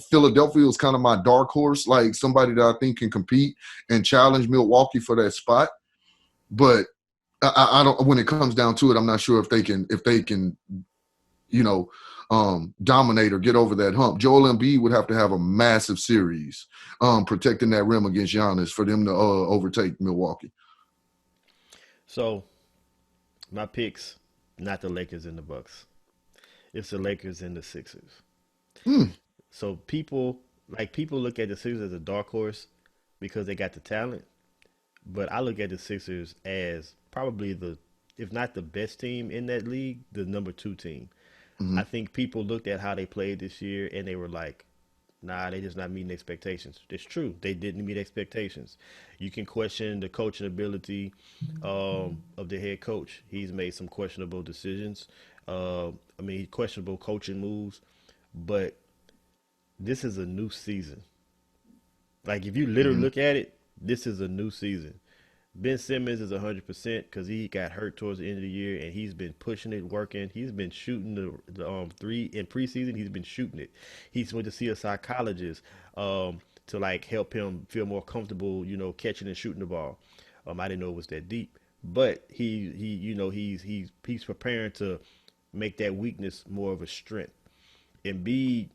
Philadelphia is kind of my dark horse, like somebody that I think can compete and challenge Milwaukee for that spot. But I don't. When it comes down to it, I'm not sure if they can, dominate or get over that hump. Joel Embiid would have to have a massive series, protecting that rim against Giannis for them to overtake Milwaukee. So, my picks, not the Lakers and the Bucks. It's the Lakers and the Sixers. So people look at the Sixers as a dark horse because they got the talent, but I look at the Sixers as probably if not the best team in that league, the number 2 team. I think people looked at how they played this year and they were like, nah, they just not meeting expectations. It's true. They didn't meet expectations. You can question the coaching ability of the head coach. He's made some questionable decisions. Questionable coaching moves. But this is a new season. Like, if you literally look at it, this is a new season. Ben Simmons is 100% because he got hurt towards the end of the year, and he's been pushing it, working. He's been shooting the 3 in preseason. He's been shooting it. He's went to see a psychologist to like help him feel more comfortable, catching and shooting the ball. I didn't know it was that deep, but he's preparing to make that weakness more of a strength. Embiid,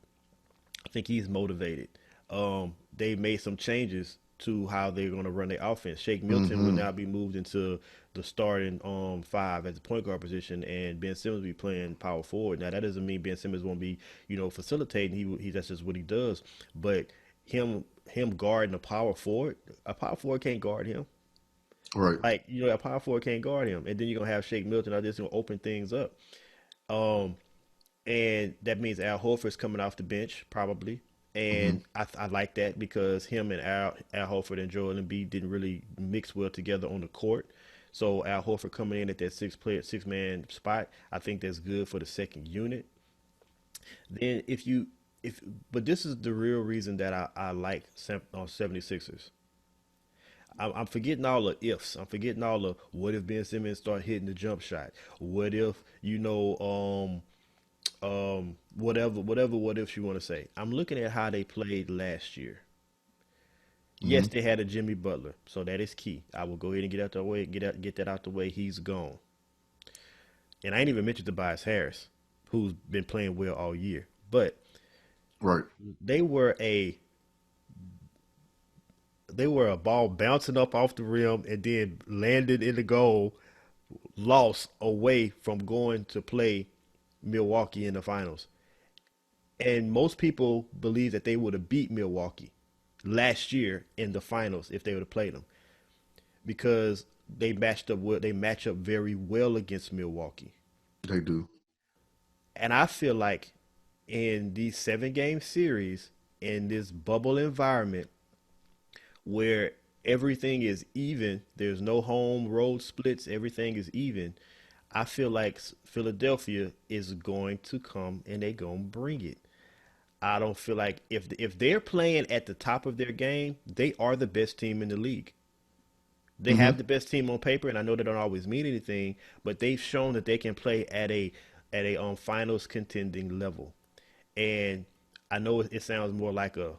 I think he's motivated. They made some changes to how they're going to run their offense. Shake Milton will now be moved into the starting 5 at the point guard position, and Ben Simmons will be playing power forward. Now, that doesn't mean Ben Simmons won't be, facilitating. He that's just what he does. But him guarding a power forward can't guard him. Right. Like, a power forward can't guard him. And then you're going to have Shake Milton out there going to open things up. And that means Al Horford's coming off the bench, probably. And I like that because him and Al Horford and Joel Embiid didn't really mix well together on the court. So Al Horford coming in at that 6-man spot, I think that's good for the second unit. Then but this is the real reason that I like 76ers. I'm forgetting all the ifs. I'm forgetting all the what if Ben Simmons start hitting the jump shot? What if, what ifs you want to say. I'm looking at how they played last year. Yes, they had a Jimmy Butler, so that is key. I will go ahead and get that out the way. He's gone. And I ain't even mentioned Tobias Harris, who's been playing well all year. But right, they were a ball bouncing up off the rim and then landed in the goal, lost away from going to play Milwaukee in the finals. And most people believe that they would have beat Milwaukee last year in the finals if they would have played them, because they match up very well against Milwaukee. They do. And I feel like in these 7-game series, in this bubble environment where everything is even, there's no home road splits, everything is even, I feel like Philadelphia is going to come and they're going to bring it. I don't feel like if they're playing at the top of their game, they are the best team in the league. They have the best team on paper, and I know they don't always mean anything, but they've shown that they can play at a finals contending level. And I know it sounds more like a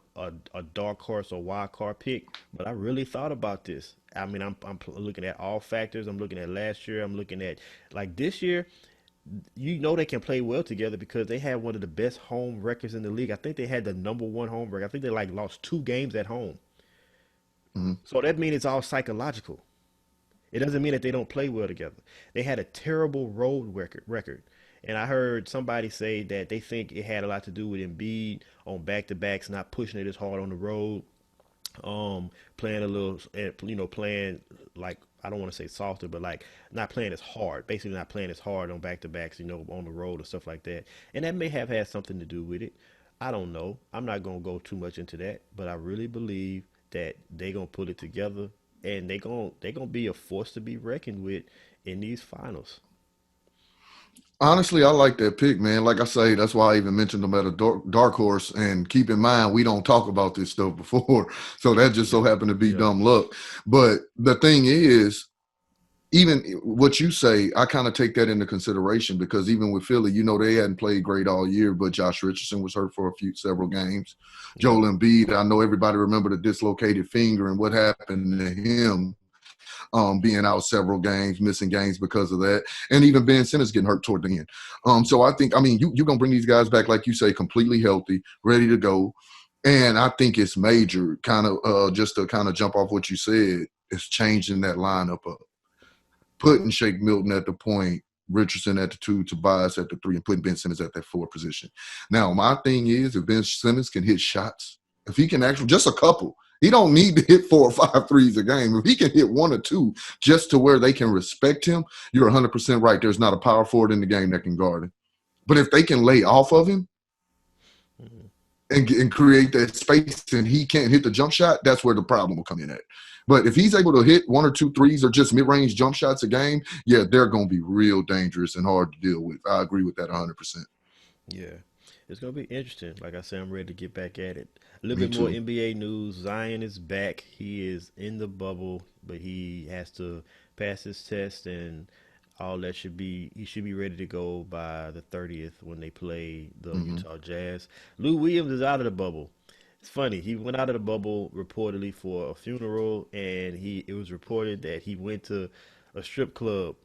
dark horse or wild card pick, but I really thought about this. I mean, I'm looking at all factors. I'm looking at last year. I'm looking at like this year. They can play well together because they had one of the best home records in the league. I think they had the number 1 home record. I think they lost 2 games at home. So that means it's all psychological. It doesn't mean that they don't play well together. They had a terrible road record. And I heard somebody say that they think it had a lot to do with Embiid on back-to-backs, not pushing it as hard on the road, playing a little, playing like, I don't want to say softer, but like not playing as hard, basically not playing as hard on back-to-backs, on the road or stuff like that. And that may have had something to do with it. I don't know. I'm not going to go too much into that, but I really believe that they're going to put it together and they're going to be a force to be reckoned with in these finals. Honestly, I like that pick, man. Like I say, that's why I even mentioned them at a dark horse. And keep in mind, we don't talk about this stuff before. So that just so happened to be dumb luck. But the thing is, even what you say, I kind of take that into consideration because even with Philly, they hadn't played great all year, but Josh Richardson was hurt for several games. Joel Embiid, I know everybody remember the dislocated finger and what happened to him, being out several games, missing games because of that. And even Ben Simmons getting hurt toward the end. So I think, you're going to bring these guys back, like you say, completely healthy, ready to go. And I think it's major, kind of just to kind of jump off what you said, it's changing that lineup up. Putting Shake Milton at the point, Richardson at the 2, Tobias at the 3, and putting Ben Simmons at that 4 position. Now, my thing is, if Ben Simmons can hit shots, if he can actually, just a couple, he don't need to hit 4 or 5 threes a game. If he can hit 1 or 2 just to where they can respect him, you're 100% right. There's not a power forward in the game that can guard him. But if they can lay off of him and create that space and he can't hit the jump shot, that's where the problem will come in at. But if he's able to hit 1 or 2 threes or just mid-range jump shots a game, yeah, they're going to be real dangerous and hard to deal with. I agree with that 100%. Yeah. It's going to be interesting. Like I said, I'm ready to get back at it. A little Me bit more too. NBA news. Zion is back. He is in the bubble, but he has to pass his test and all that he should be ready to go by the 30th when they play the Utah Jazz. Lou Williams is out of the bubble. It's funny. He went out of the bubble reportedly for a funeral, and it was reported that he went to a strip club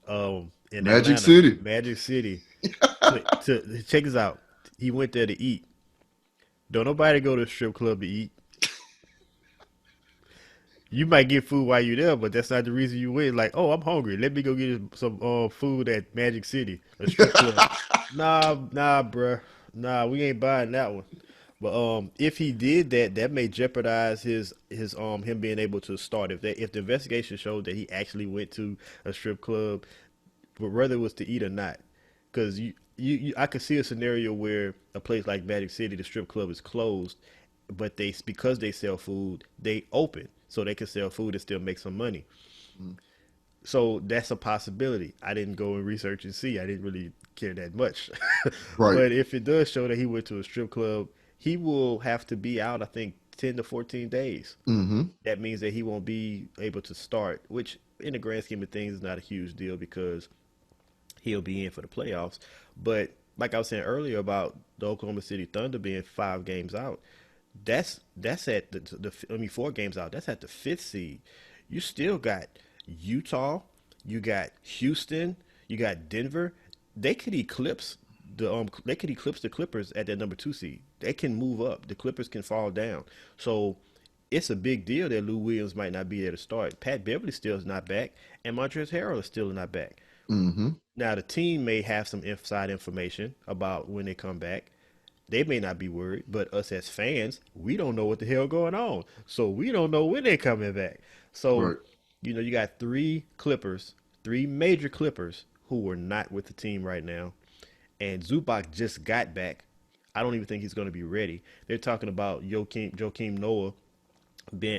in Magic Atlanta, City. Magic City. To check this out. He went there to eat. Don't nobody go to a strip club to eat. You might get food while you're there, but that's not the reason you went. Like, oh, I'm hungry. Let me go get some food at Magic City, a strip club. Nah, bruh. Nah, we ain't buying that one. But if he did that, that may jeopardize his him being able to start. If the investigation showed that he actually went to a strip club, but whether it was to eat or not, because I could see a scenario where a place like Magic City, the strip club is closed, but because they sell food, they open so they can sell food and still make some money. So that's a possibility. I didn't go and research and see. I didn't really care that much. Right. But if it does show that he went to a strip club, he will have to be out, I think, 10 to 14 days. Mm-hmm. That means that he won't be able to start, which in the grand scheme of things is not a huge deal because he'll be in for the playoffs. But like I was saying earlier about the Oklahoma City Thunder being 5 games out, that's at I mean 4 games out. That's at the 5th seed. You still got Utah, you got Houston, you got Denver. They could eclipse the Clippers at that number 2 seed. They can move up. The Clippers can fall down. So it's a big deal that Lou Williams might not be there to start. Pat Beverly still is not back, and Montrezl Harrell is still not back. Mm-hmm. Now the team may have some inside information about when they come back. They may not be worried, but us as fans, we don't know what the hell going on. So we don't know when they're coming back. So, Right. you got 3 major Clippers who are not with the team right now. And Zubac just got back. I don't even think he's going to be ready. They're talking about Joakim Noah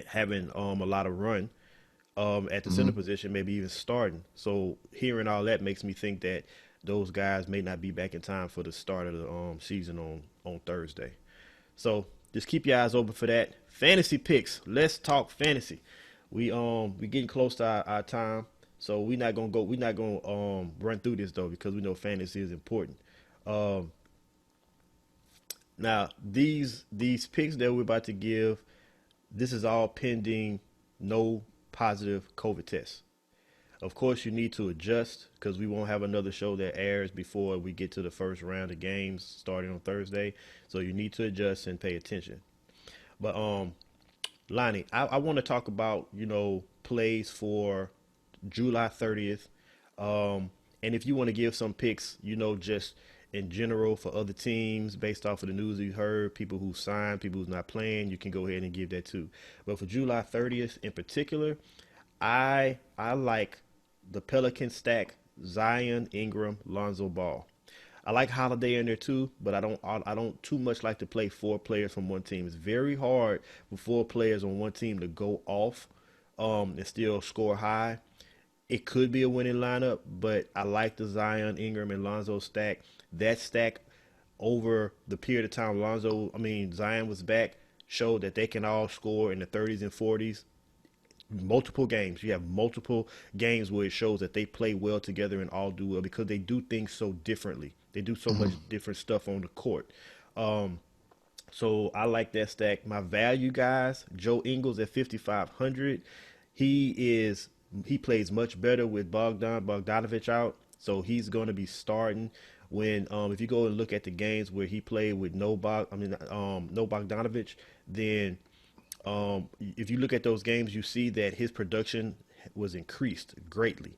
having a lot of run at the center Mm-hmm. position, maybe even starting. So hearing all that makes me think that those guys may not be back in time for the start of the season on Thursday. So just keep your eyes open for that. Fantasy picks. Let's talk fantasy. We getting close to our time, so we're not gonna run through this though because we know fantasy is important. Um, Now these picks that we're about to give, this is all pending no positive COVID tests. Of course, you need to adjust because we won't have another show that airs before we get to the first round of games starting on Thursday. So you need to adjust and pay attention. But Lonnie, I want to talk about plays for July 30th, and if you want to give some picks, just in general for other teams based off of the news you heard, people who signed, people who's not playing, you can go ahead and give that too. But for July 30th in particular, I like the Pelican stack: Zion, Ingram, Lonzo Ball. I like Holiday in there too, but I don't too much like to play 4 players from one team. It's very hard for 4 players on one team to go off and still score high. It could be a winning lineup, but I like the Zion, Ingram, and Lonzo stack. That stack over the period of time Zion was back showed that they can all score in the 30s and 40s. multiple games. You have multiple games where it shows that they play well together and all do well because they do things so differently. They do so much different stuff on the court. Um, so I like that stack. My value guys, Joe Ingles at 5,500. He is he plays much better with Bogdanovich out, so he's going to be starting. When if you go and look at the games where he played with no Bogdanovich, then if you look at those games, you see that his production was increased greatly.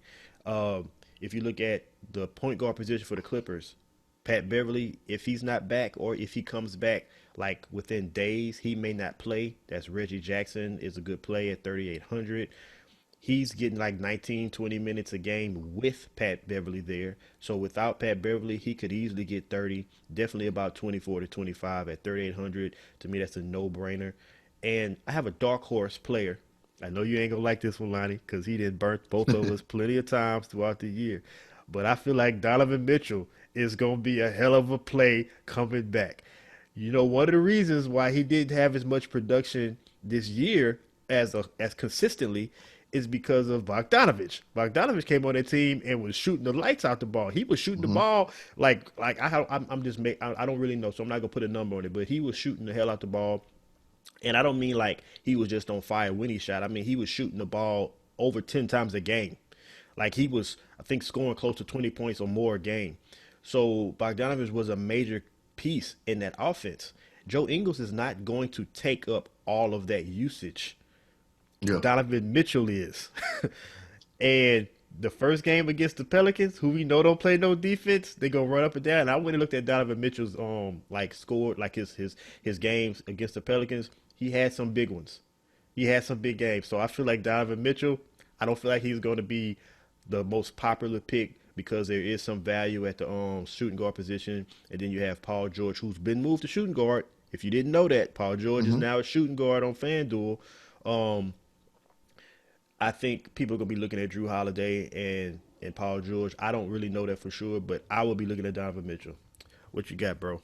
If you look at the point guard position for the Clippers, Pat Beverly, if he's not back or if he comes back like within days, he may not play. That's Reggie Jackson is a good play at 3,800. He's getting like 19, 20 minutes a game with Pat Beverly there. So without Pat Beverly, he could easily get 30, definitely about 24 to 25 at 3,800. To me, that's a no-brainer. And I have a dark horse player. I know you ain't going to like this one, Lonnie, because he did burnt both of us plenty of times throughout the year. But I feel like Donovan Mitchell is going to be a hell of a play coming back. You know, one of the reasons why he didn't have as much production this year as consistently is because of Bogdanovich. Bogdanovich came on that team and was shooting the lights out the ball. He was shooting the ball like I don't really know, so I'm not gonna put a number on it, but he was shooting the hell out the ball. And I don't mean like he was just on fire when he shot. I mean he was shooting the ball over 10 times a game. Like he was, I think, scoring close to 20 points or more a game. So Bogdanovich was a major piece in that offense. Joe Ingles is not going to take up all of that usage. Yeah. Donovan Mitchell is. And the first game against the Pelicans, who we know don't play no defense, they gonna run up and down. And I went and looked at Donovan Mitchell's scored like his games against the Pelicans. He had some big ones. He had some big games. So I feel like Donovan Mitchell, I don't feel like he's going to be the most popular pick because there is some value at the shooting guard position. And then you have Paul George, who's been moved to shooting guard. If you didn't know that, Paul George is now a shooting guard on FanDuel. I think people are going to be looking at Drew Holiday and Paul George. I don't really know that for sure, but I will be looking at Donovan Mitchell. What you got, bro?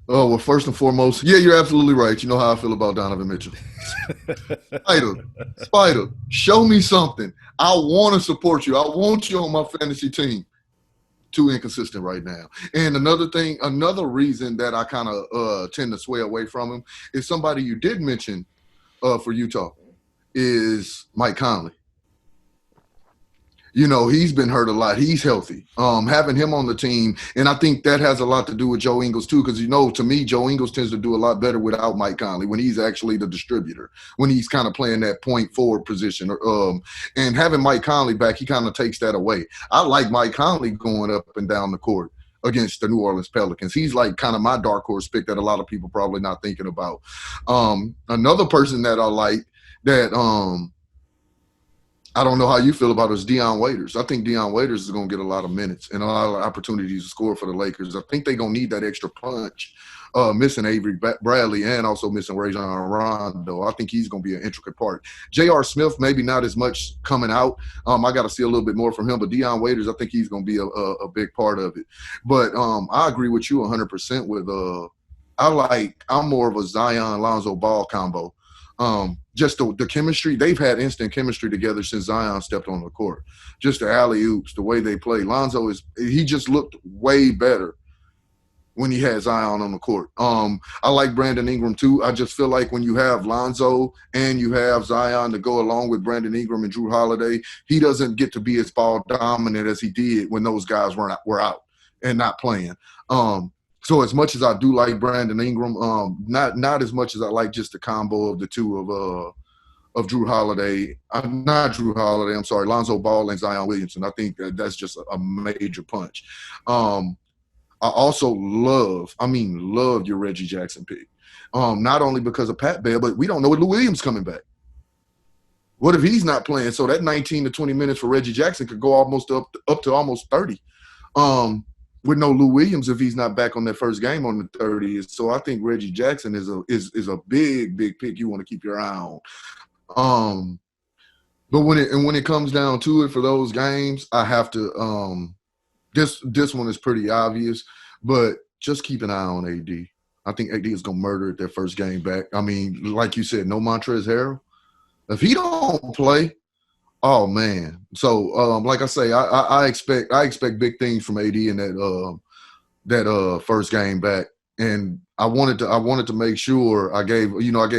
Oh, well, first and foremost, yeah, you're absolutely right. You know how I feel about Donovan Mitchell. Spider, show me something. I want to support you. I want you on my fantasy team. Too inconsistent right now. And another reason that I kind of tend to sway away from him is somebody you did mention for Utah is Mike Conley. You know, he's been hurt a lot. He's healthy. Having him on the team, and I think that has a lot to do with Joe Ingles too, because, you know, to me, Joe Ingles tends to do a lot better without Mike Conley when he's actually the distributor, when he's kind of playing that point forward position. And having Mike Conley back, he kind of takes that away. I like Mike Conley going up and down the court against the New Orleans Pelicans. He's like kind of my dark horse pick that a lot of people probably not thinking about. Another person that I like that I don't know how you feel about it is Dion Waiters. I think Dion Waiters is going to get a lot of minutes and a lot of opportunities to score for the Lakers. I think they're going to need that extra punch, missing Avery Bradley and also missing Rajon Rondo. I think he's going to be an intricate part. J.R. Smith, maybe not as much coming out. I got to see a little bit more from him. But Dion Waiters, I think he's going to be a big part of it. But I agree with you 100% with I'm more of a Zion-Lonzo Ball combo. Just the chemistry, they've had instant chemistry together since Zion stepped on the court. Just the alley-oops, the way they play. Lonzo he just looked way better when he had Zion on the court. I like Brandon Ingram too. I just feel like when you have Lonzo and you have Zion to go along with Brandon Ingram and Drew Holiday, he doesn't get to be as ball dominant as he did when those guys were out and not playing. So as much as I do like Brandon Ingram, not as much as I like just the combo of the two of Drew Holiday. Not Drew Holiday, I'm sorry, Lonzo Ball and Zion Williamson. I think that's just a major punch. I also love your Reggie Jackson pick. Not only because of Pat Bev, but we don't know what Lou Williams coming back. What if he's not playing? So that 19 to 20 minutes for Reggie Jackson could go almost up to almost 30. With no Lou Williams if he's not back on that first game on the 30th. So I think Reggie Jackson is a big pick you want to keep your eye on. But when it comes down to it for those games, I have to this one is pretty obvious, but just keep an eye on AD. I think AD is gonna murder it their first game back. I mean, like you said, no Montrezl Harrell. If he don't play, oh man. So like I say, I expect big things from AD in that first game back. And I wanted to make sure I gave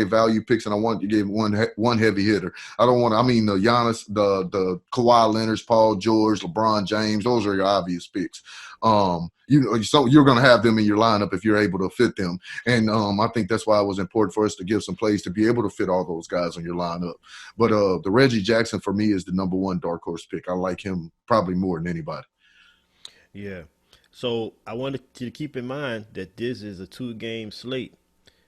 value picks, and I wanted to give one heavy hitter. I don't want. I mean, the Giannis, the Kawhi Leonard's, Paul George, LeBron James. Those are your obvious picks. So you're going to have them in your lineup if you're able to fit them. And I think that's why it was important for us to give some plays to be able to fit all those guys on your lineup. But the Reggie Jackson for me is the number one dark horse pick. I like him probably more than anybody. Yeah. So I wanted you to keep in mind that this is a 2-game slate.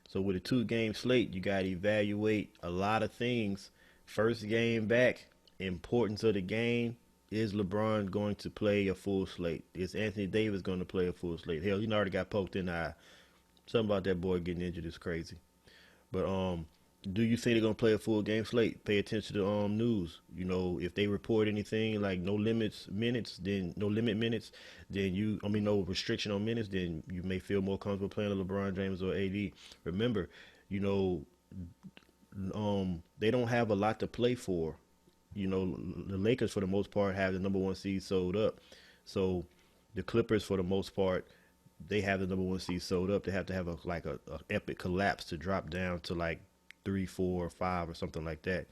So with a 2-game slate, you got to evaluate a lot of things. First game back, importance of the game. Is LeBron going to play a full slate? Is Anthony Davis going to play a full slate? Hell, he already got poked in the eye. Something about that boy getting injured is crazy. But do you think they're going to play a full game slate? Pay attention to news. If they report anything like no limit minutes, then no restriction on minutes, then you may feel more comfortable playing a LeBron James or AD. Remember, they don't have a lot to play for. The Lakers for the most part have the number 1 seed sold up. So the Clippers for the most part, they have the number 1 seed sold up. They have to have a epic collapse to drop down to like 3, 4, 5 or something like that.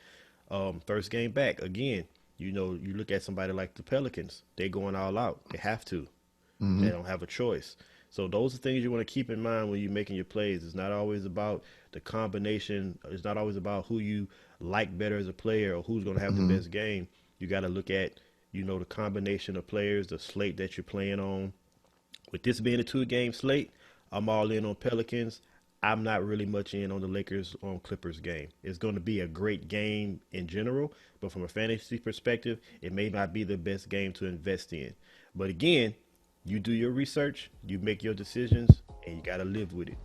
First game back again. You look at somebody like the Pelicans. They're going all out. They have to. Mm-hmm. They don't have a choice. So those are things you want to keep in mind when you're making your plays. It's not always about the combination. It's not always about who you like better as a player or who's going to have the best game. You got to look at, the combination of players, the slate that you're playing on. With this being a 2-game slate, I'm all in on Pelicans. I'm not really much in on the Lakers on Clippers game. It's going to be a great game in general, but from a fantasy perspective, it may not be the best game to invest in. But again, you do your research, you make your decisions, and you got to live with it.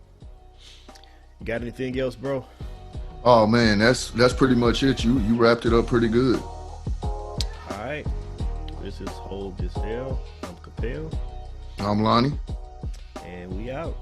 You got anything else, bro? Oh man, that's pretty much it. You wrapped it up pretty good. All right. This is Hold This L. I'm Cappel. I'm Lonnie. And we out.